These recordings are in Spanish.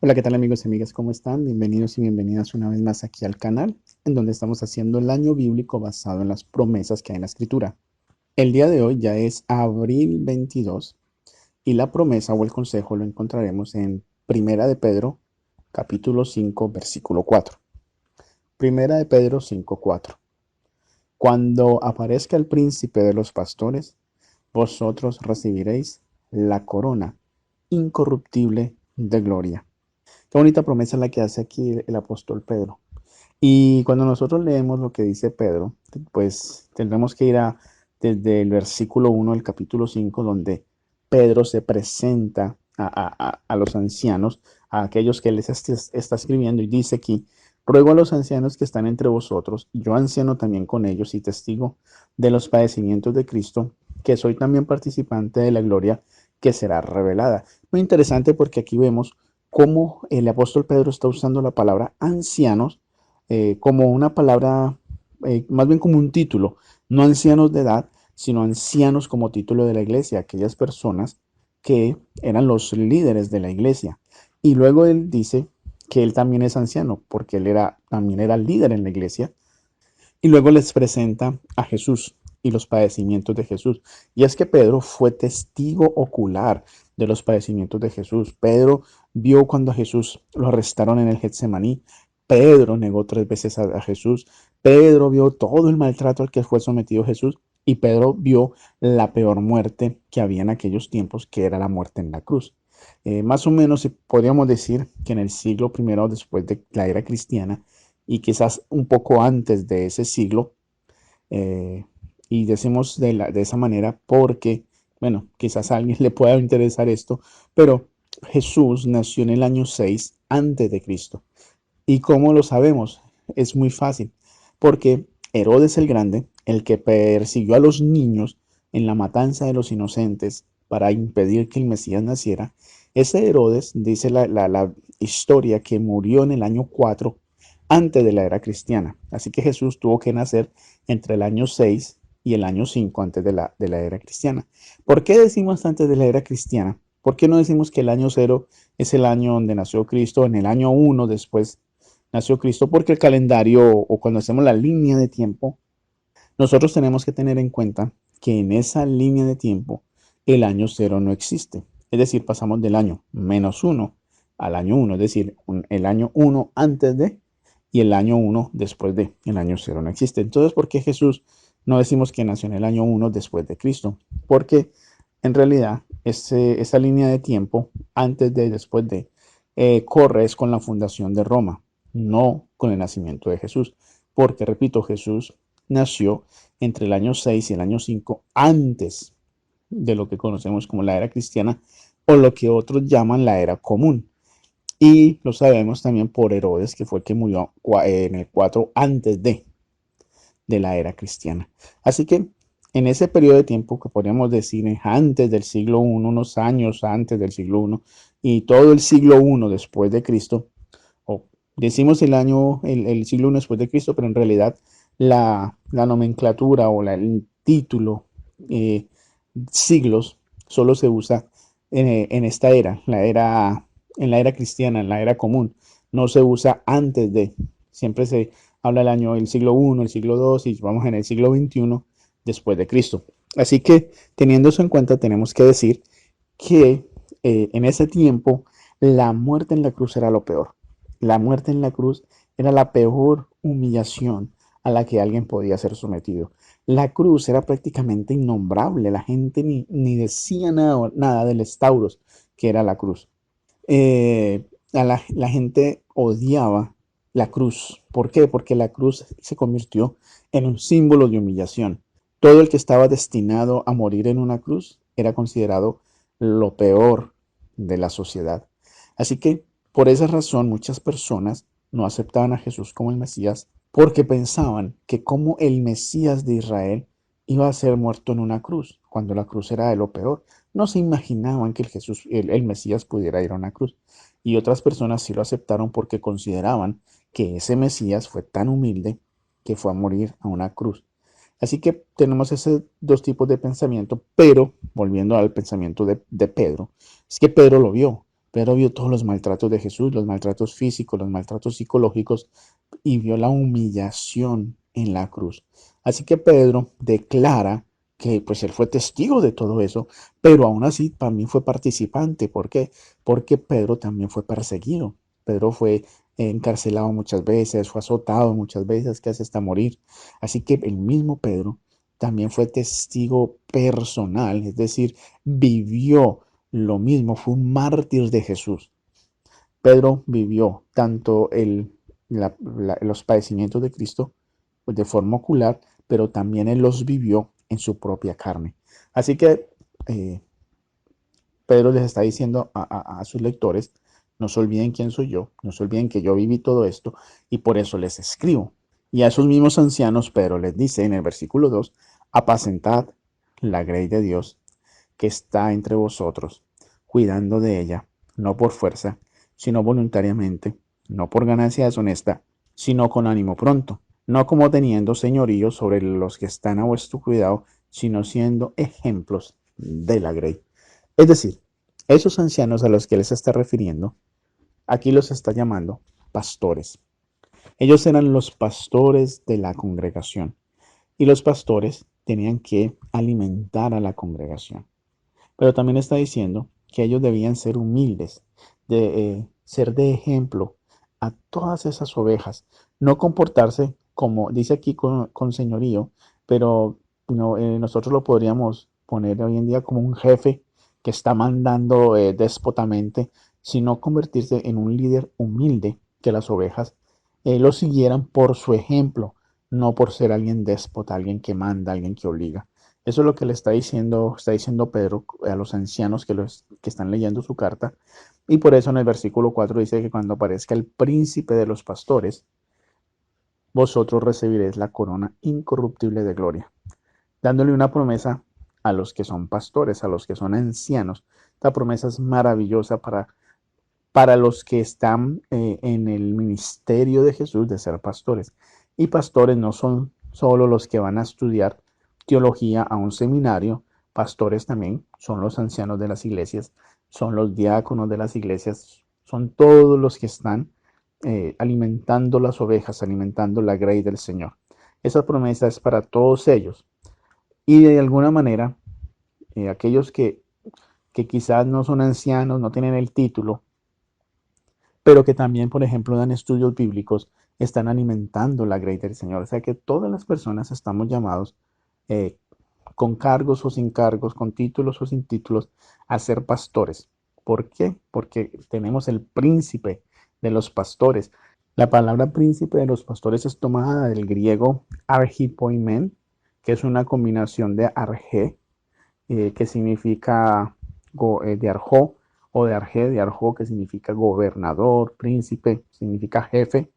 Hola, ¿qué tal amigos y amigas? ¿Cómo están? Bienvenidos y bienvenidas una vez más aquí al canal, en donde estamos haciendo el año bíblico basado en las promesas que hay en la Escritura. El día de hoy ya es abril 22 y la promesa o el consejo lo encontraremos en Primera de Pedro, capítulo 5, versículo 4. Primera de Pedro 5, 4. Cuando aparezca el príncipe de los pastores, vosotros recibiréis la corona incorruptible de gloria. Qué bonita promesa la que hace aquí el apóstol Pedro. Y cuando nosotros leemos lo que dice Pedro, pues tendremos que ir desde el versículo 1 del capítulo 5, donde Pedro se presenta a los ancianos, a aquellos que les está escribiendo, y dice aquí: ruego a los ancianos que están entre vosotros, yo anciano también con ellos y testigo de los padecimientos de Cristo, que soy también participante de la gloria que será revelada. Muy interesante, porque aquí vemos cómo el apóstol Pedro está usando la palabra ancianos como una palabra, más bien como un título, no ancianos de edad, sino ancianos como título de la iglesia, aquellas personas que eran los líderes de la iglesia. Y luego él dice que él también es anciano, porque también era líder en la iglesia, y luego les presenta a Jesús y los padecimientos de Jesús. Y es que Pedro fue testigo ocular de los padecimientos de Jesús. Pedro vio cuando a Jesús lo arrestaron en el Getsemaní. Pedro negó 3 veces a Jesús. Pedro vio todo el maltrato al que fue sometido Jesús. Y Pedro vio la peor muerte que había en aquellos tiempos, que era la muerte en la cruz. Más o menos podríamos decir que en el siglo primero después de la era cristiana, y quizás un poco antes de ese siglo, eh, y decimos de esa manera porque, bueno, quizás a alguien le pueda interesar esto, pero Jesús nació en el año 6 antes de Cristo. ¿Y cómo lo sabemos? Es muy fácil, porque Herodes el Grande, el que persiguió a los niños en la matanza de los inocentes para impedir que el Mesías naciera, ese Herodes, dice la historia, que murió en el año 4 antes de la era cristiana. Así que Jesús tuvo que nacer entre el año 6 y el año 5 antes de la era cristiana. ¿Por qué decimos antes de la era cristiana? ¿Por qué no decimos que el año 0 es el año donde nació Cristo, en el año 1 después nació Cristo? Porque el calendario, o cuando hacemos la línea de tiempo, nosotros tenemos que tener en cuenta que en esa línea de tiempo el año 0 no existe. Es decir, pasamos del año -1 al año 1, es decir, el año 1 antes de y el año 1 después de. El año 0 no existe. Entonces, ¿por qué Jesús no decimos que nació en el año 1 después de Cristo? Porque en realidad esa línea de tiempo, antes de y después de, corre es con la fundación de Roma, no con el nacimiento de Jesús. Porque, repito, Jesús nació entre el año 6 y el año 5 antes de lo que conocemos como la era cristiana, o lo que otros llaman la era común. Y lo sabemos también por Herodes, que fue el que murió en el 4 antes de la era cristiana. Así que en ese periodo de tiempo, que podríamos decir antes del siglo I, unos años antes del siglo I, y todo el siglo I después de Cristo, o decimos el siglo I después de Cristo, pero en realidad la nomenclatura o el título, eh, siglos, solo se usa en esta era, en la era cristiana, en la era común. No se usa antes de. Siempre se habla del año, el siglo I, el siglo II, y vamos en el siglo XXI después de Cristo. Así que, teniendo eso en cuenta, tenemos que decir que en ese tiempo la muerte en la cruz era lo peor. La muerte en la cruz era la peor humillación a la que alguien podía ser sometido. La cruz era prácticamente innombrable. La gente ni decía nada del estauros que era la cruz. La gente odiaba la cruz. ¿Por qué? Porque la cruz se convirtió en un símbolo de humillación. Todo el que estaba destinado a morir en una cruz era considerado lo peor de la sociedad. Así que por esa razón muchas personas no aceptaban a Jesús como el Mesías, porque pensaban que como el Mesías de Israel iba a ser muerto en una cruz, cuando la cruz era de lo peor. No se imaginaban que el Mesías pudiera ir a una cruz. Y otras personas sí lo aceptaron porque consideraban que ese Mesías fue tan humilde que fue a morir a una cruz. Así que tenemos esos dos tipos de pensamiento, pero volviendo al pensamiento de Pedro, es que Pedro lo vio. Pedro vio todos los maltratos de Jesús, los maltratos físicos, los maltratos psicológicos y vio la humillación en la cruz. Así que Pedro declara que pues él fue testigo de todo eso, pero aún así también fue participante. ¿Por qué? Porque Pedro también fue perseguido. Pedro fue encarcelado muchas veces, fue azotado muchas veces, casi hasta morir. Así que el mismo Pedro también fue testigo personal, es decir, vivió lo mismo, fue un mártir de Jesús. Pedro vivió tanto los padecimientos de Cristo de forma ocular, pero también él los vivió en su propia carne. Así que eh, Pedro les está diciendo a sus lectores, no se olviden quién soy yo, no se olviden que yo viví todo esto y por eso les escribo. Y a esos mismos ancianos Pedro les dice en el versículo 2, apacentad la grey de Dios que está entre vosotros, cuidando de ella, no por fuerza, sino voluntariamente, no por ganancia deshonesta, sino con ánimo pronto, no como teniendo señorío sobre los que están a vuestro cuidado, sino siendo ejemplos de la grey. Es decir, esos ancianos a los que les está refiriendo, aquí los está llamando pastores. Ellos eran los pastores de la congregación y los pastores tenían que alimentar a la congregación. Pero también está diciendo que ellos debían ser humildes, ser de ejemplo a todas esas ovejas, no comportarse como dice aquí con señorío, pero no, nosotros lo podríamos poner hoy en día como un jefe que está mandando déspotamente, sino convertirse en un líder humilde, que las ovejas lo siguieran por su ejemplo, no por ser alguien déspota, alguien que manda, alguien que obliga. Eso es lo que le está diciendo Pedro a los ancianos que están leyendo su carta. Y por eso en el versículo 4 dice que cuando aparezca el príncipe de los pastores, vosotros recibiréis la corona incorruptible de gloria, dándole una promesa a los que son pastores, a los que son ancianos. Esta promesa es maravillosa para los que están en el ministerio de Jesús de ser pastores. Y pastores no son solo los que van a estudiar teología a un seminario, pastores también son los ancianos de las iglesias, son los diáconos de las iglesias, son todos los que están alimentando las ovejas, alimentando la grey del Señor. Esa promesa es para todos ellos. Y de alguna manera, aquellos que quizás no son ancianos, no tienen el título, pero que también, por ejemplo, dan estudios bíblicos, están alimentando la grey del Señor. O sea que todas las personas estamos llamados, eh, con cargos o sin cargos, con títulos o sin títulos, a ser pastores. ¿Por qué? Porque tenemos el príncipe de los pastores. La palabra príncipe de los pastores es tomada del griego archipoimen, que es una combinación de arge, que significa de arjó, o de arge, de arjó, que significa gobernador, príncipe, significa jefe,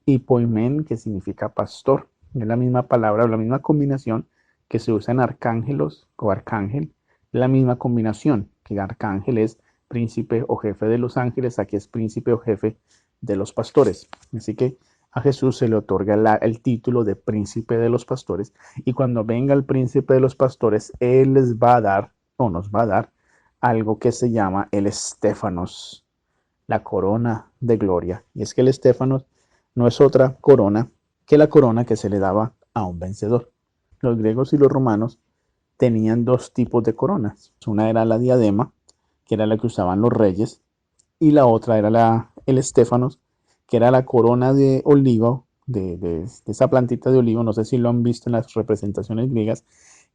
y poimen, que significa pastor. Es la misma palabra, la misma combinación que se usa en arcángelos o arcángel, la misma combinación, que arcángel es príncipe o jefe de los ángeles, aquí es príncipe o jefe de los pastores. Así que a Jesús se le otorga el título de príncipe de los pastores, y cuando venga el príncipe de los pastores, él les va a dar, o nos va a dar, algo que se llama el estéfanos, la corona de gloria. Y es que el estéfanos no es otra corona que la corona que se le daba a un vencedor. Los griegos y los romanos tenían dos tipos de coronas. Una era la diadema, que era la que usaban los reyes, y la otra era el estéfanos, que era la corona de olivo, de esa plantita de olivo, no sé si lo han visto en las representaciones griegas,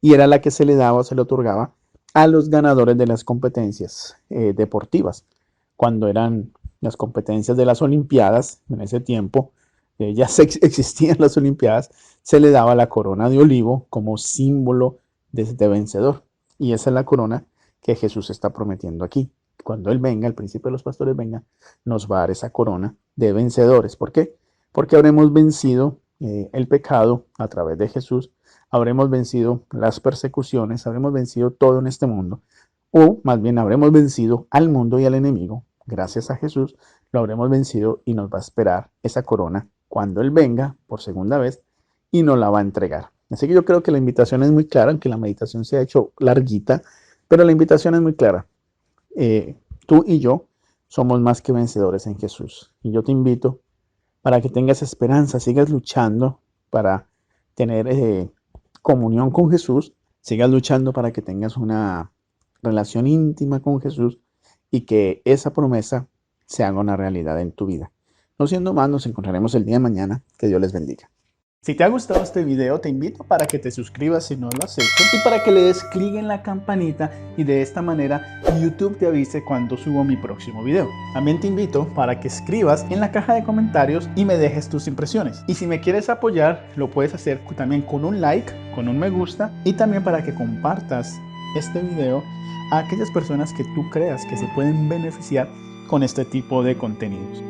y era la que se le daba o se le otorgaba a los ganadores de las competencias deportivas. Cuando eran las competencias de las Olimpiadas, en ese tiempo, ya existían las Olimpiadas, se le daba la corona de olivo como símbolo de vencedor. Y esa es la corona que Jesús está prometiendo aquí. Cuando Él venga, el príncipe de los pastores venga, nos va a dar esa corona de vencedores. ¿Por qué? Porque habremos vencido el pecado a través de Jesús, habremos vencido las persecuciones, habremos vencido todo en este mundo, o más bien habremos vencido al mundo y al enemigo. Gracias a Jesús lo habremos vencido y nos va a esperar esa corona cuando Él venga por segunda vez y nos la va a entregar. Así que yo creo que la invitación es muy clara, aunque la meditación se ha hecho larguita, pero la invitación es muy clara. Tú y yo somos más que vencedores en Jesús. Y yo te invito para que tengas esperanza, sigas luchando para tener comunión con Jesús, sigas luchando para que tengas una relación íntima con Jesús y que esa promesa se haga una realidad en tu vida. No siendo más, nos encontraremos el día de mañana. Que Dios les bendiga. Si te ha gustado este video, te invito para que te suscribas si no lo has hecho y para que le des clic en la campanita y de esta manera YouTube te avise cuando subo mi próximo video. También te invito para que escribas en la caja de comentarios y me dejes tus impresiones. Y si me quieres apoyar, lo puedes hacer también con un like, con un me gusta y también para que compartas este video a aquellas personas que tú creas que se pueden beneficiar con este tipo de contenidos.